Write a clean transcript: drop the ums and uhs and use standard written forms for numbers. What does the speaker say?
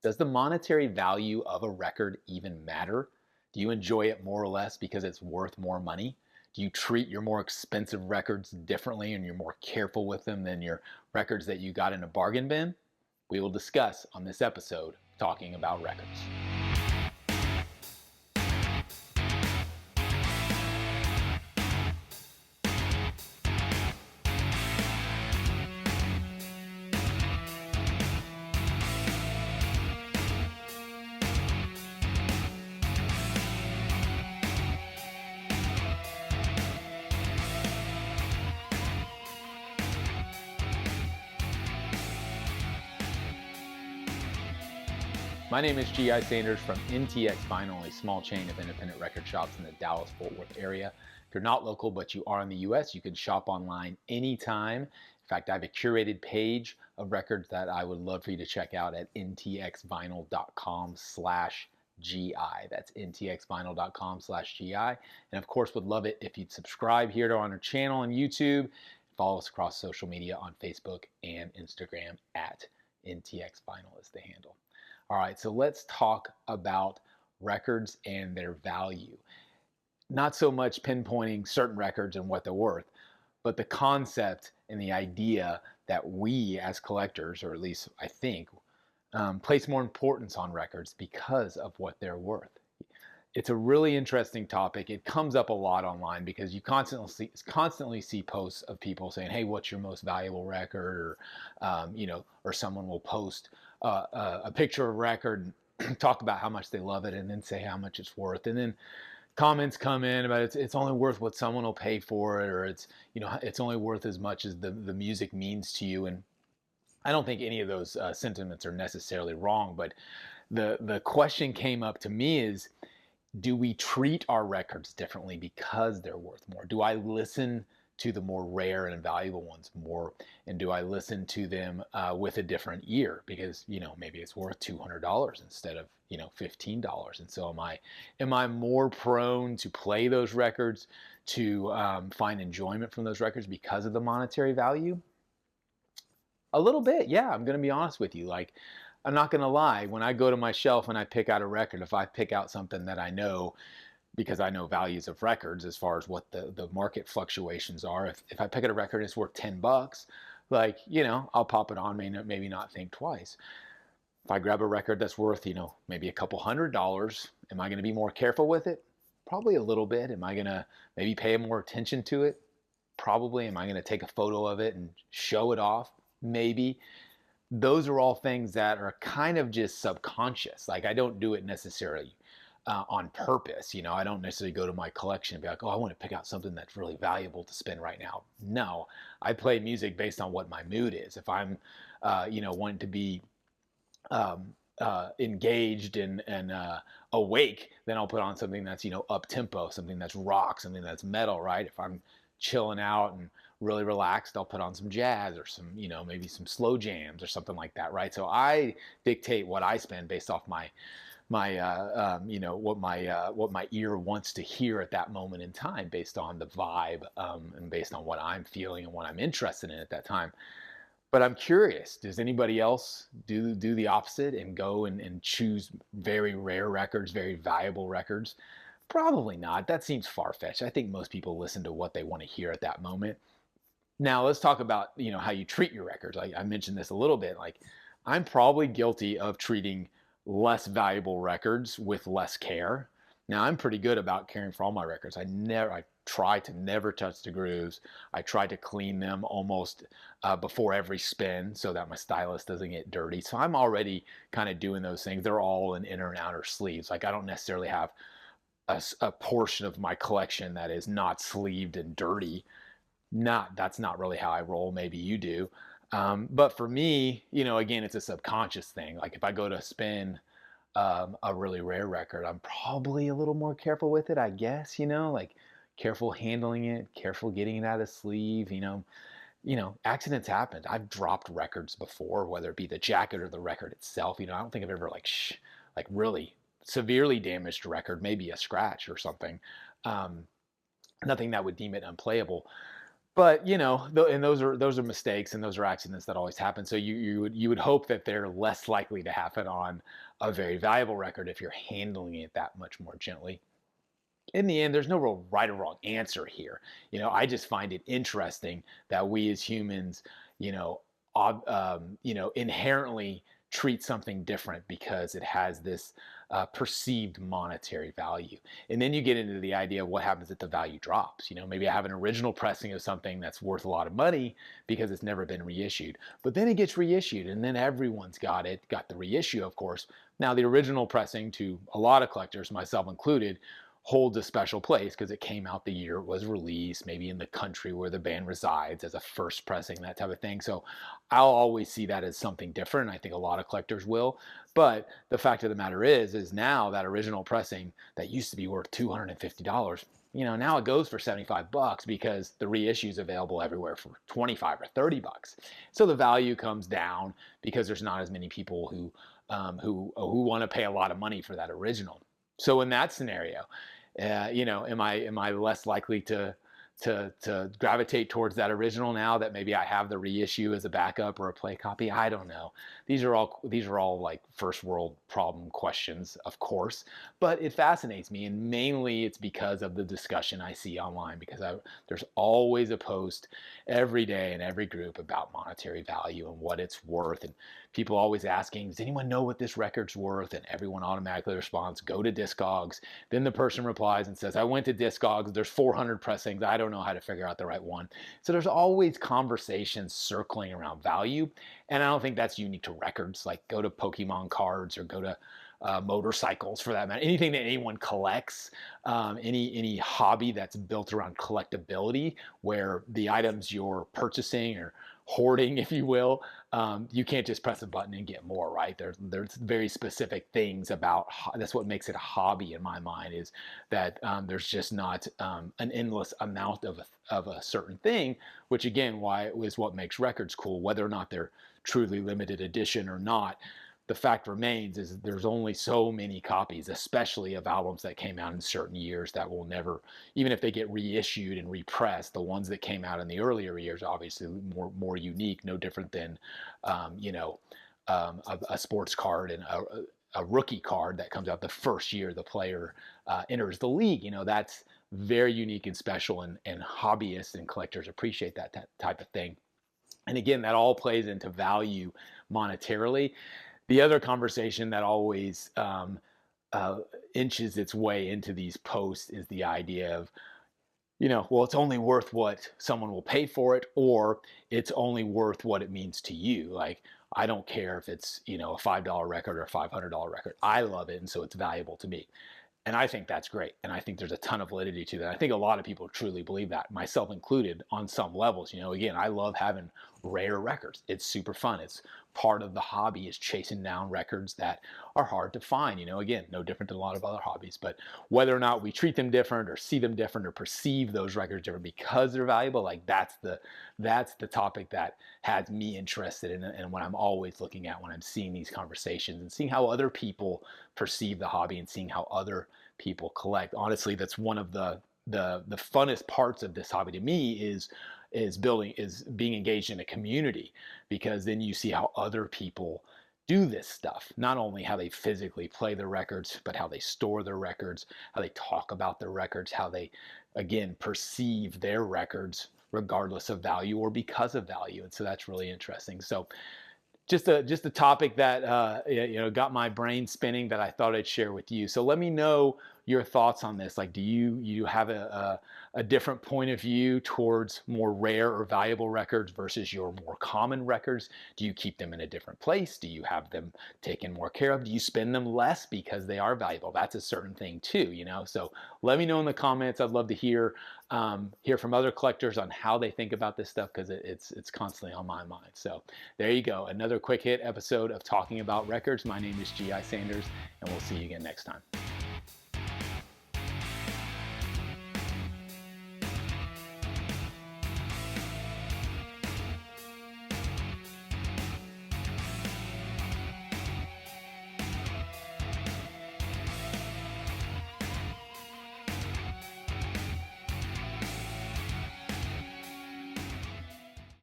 Does the monetary value of a record even matter? Do you enjoy it more or less because it's worth more money? Do you treat your more expensive records differently and you're more careful with them than your records that you got in a bargain bin? We will discuss on this episode talking about records. My name is G.I. Sanders from NTX Vinyl, a small chain of independent record shops in the Dallas-Fort Worth area. If you're not local but you are in the U.S., you can shop online anytime. In fact, I have a curated page of records that I would love for you to check out at ntxvinyl.com/GI. That's ntxvinyl.com/GI. And of course, would love it if you'd subscribe here on our channel on YouTube. Follow us across social media on Facebook and Instagram at NTX Vinyl is the handle. All right, so let's talk about records and their value. Not so much pinpointing certain records and what they're worth, but the concept and the idea that we as collectors, or at least I think, place more importance on records because of what they're worth. It's a really interesting topic. It comes up a lot online because you constantly see posts of people saying, "Hey, what's your most valuable record?" Or someone will post a picture of a record and talk about how much they love it, and then say how much it's worth, and then comments come in about it's only worth what someone will pay for it, or it's only worth as much as the music means to you. And I don't think any of those sentiments are necessarily wrong, but the question came up to me is, do we treat our records differently because they're worth more? Do I listen to the more rare and valuable ones more? And do I listen to them with a different ear? Because, maybe it's worth $200 instead of, $15. And so am I more prone to play those records, to find enjoyment from those records because of the monetary value? A little bit, yeah, I'm going to be honest with you. Like, I'm not going to lie. When I go to my shelf and I pick out a record, if I pick out something that I know, because I know values of records as far as what the market fluctuations are, if I pick out a record and it's worth $10, like, I'll pop it on, maybe not think twice. If I grab a record that's worth, maybe a couple $100, am I going to be more careful with it? Probably a little bit. Am I going to maybe pay more attention to it? Probably. Am I going to take a photo of it and show it off? Maybe. Those are all things that are kind of just subconscious. Like, I don't do it necessarily on purpose. I don't necessarily go to my collection and be like, oh, I want to pick out something that's really valuable to spend right now. No, I play music based on what my mood is. If I'm, wanting to be engaged and awake, then I'll put on something that's, up tempo, something that's rock, something that's metal, right? If I'm chilling out and really relaxed, I'll put on some jazz or some, maybe some slow jams or something like that, right? So I dictate what I spend based off my what my ear wants to hear at that moment in time, based on the vibe, and based on what I'm feeling and what I'm interested in at that time. But I'm curious, does anybody else do the opposite and go and choose very rare records, very valuable records? Probably not. That seems far-fetched. I think most people listen to what they want to hear at that moment. Now let's talk about, how you treat your records. I mentioned this a little bit. Like, I'm probably guilty of treating less valuable records with less care. Now, I'm pretty good about caring for all my records. I try to never touch the grooves. I try to clean them almost before every spin so that my stylus doesn't get dirty. So I'm already kind of doing those things. They're all in inner and outer sleeves. Like, I don't necessarily have a portion of my collection that is not sleeved and dirty. That's not really how I roll. Maybe you do. But for me, again, it's a subconscious thing. Like, if I go to spin a really rare record, I'm probably a little more careful with it, I guess, like careful handling it, careful getting it out of sleeve, accidents happen. I've dropped records before, whether it be the jacket or the record itself. I don't think I've ever like really severely damaged a record, maybe a scratch or something. Nothing that would deem it unplayable. But and those are mistakes and those are accidents that always happen. So you would hope that they're less likely to happen on a very valuable record if you're handling it that much more gently. In the end, there's no real right or wrong answer here. I just find it interesting that we as humans, you know, inherently treat something different because it has this perceived monetary value. And then you get into the idea of what happens if the value drops. Maybe I have an original pressing of something that's worth a lot of money because it's never been reissued. But then it gets reissued, and then everyone's got the reissue, of course. Now, the original pressing, to a lot of collectors, myself included, holds a special place because it came out the year it was released, maybe in the country where the band resides as a first pressing, that type of thing. So I'll always see that as something different. I think a lot of collectors will. But the fact of the matter is now that original pressing that used to be worth $250, now it goes for $75 because the reissue is available everywhere for 25 or $30. So the value comes down because there's not as many people who want to pay a lot of money for that original. So in that scenario, am I less likely to gravitate towards that original now that maybe I have the reissue as a backup or a play copy? I don't know. These are all like first world problem questions, of course, but it fascinates me, and mainly it's because of the discussion I see online. Because there's always a post every day in every group about monetary value and what it's worth, and people always asking, does anyone know what this record's worth? And everyone automatically responds, go to Discogs. Then the person replies and says, I went to Discogs, there's 400 pressings, I don't know how to figure out the right one. So there's always conversations circling around value, and I don't think that's unique to records. Like, go to Pokemon cards or go to motorcycles, for that matter, anything that anyone collects, any hobby that's built around collectability, where the items you're purchasing or hoarding, if you will, you can't just press a button and get more, right? There's very specific things about that's what makes it a hobby in my mind, is that there's just not an endless amount of a certain thing, which again, why is what makes records cool, whether or not they're truly limited edition or not. The fact remains is there's only so many copies, especially of albums that came out in certain years, that will never, even if they get reissued and repressed, the ones that came out in the earlier years, obviously more unique, no different than, a sports card and a rookie card that comes out the first year the player enters the league. That's very unique and special, and hobbyists and collectors appreciate that type of thing. And again, that all plays into value monetarily. The other conversation that always inches its way into these posts is the idea of, well, it's only worth what someone will pay for it, or it's only worth what it means to you. Like, I don't care if it's, a $5 record or a $500 record. I love it, and so it's valuable to me. And I think that's great. And I think there's a ton of validity to that. I think a lot of people truly believe that, myself included, on some levels. Again, I love having rare records. It's super fun. It's part of the hobby, is chasing down records that are hard to find. Again, no different than a lot of other hobbies. But whether or not we treat them different or see them different or perceive those records different because they're valuable, like that's the topic that has me interested in, and what I'm always looking at when I'm seeing these conversations and seeing how other people perceive the hobby and seeing how other people collect. Honestly, that's one of the funnest parts of this hobby to me, is being engaged in a community, because then you see how other people do this stuff. Not only how they physically play the records, but how they store their records, how they talk about their records, how they, again, perceive their records regardless of value or because of value. And so that's really interesting. So just a topic that got my brain spinning, that I thought I'd share with you. So let me know your thoughts on this. Like, do you have a different point of view towards more rare or valuable records versus your more common records? Do you keep them in a different place? Do you have them taken more care of? Do you spend them less because they are valuable? That's a certain thing too, So let me know in the comments. I'd love to hear from other collectors on how they think about this stuff, because it's constantly on my mind. So there you go. Another quick hit episode of Talking About Records. My name is G.I. Sanders, and we'll see you again next time.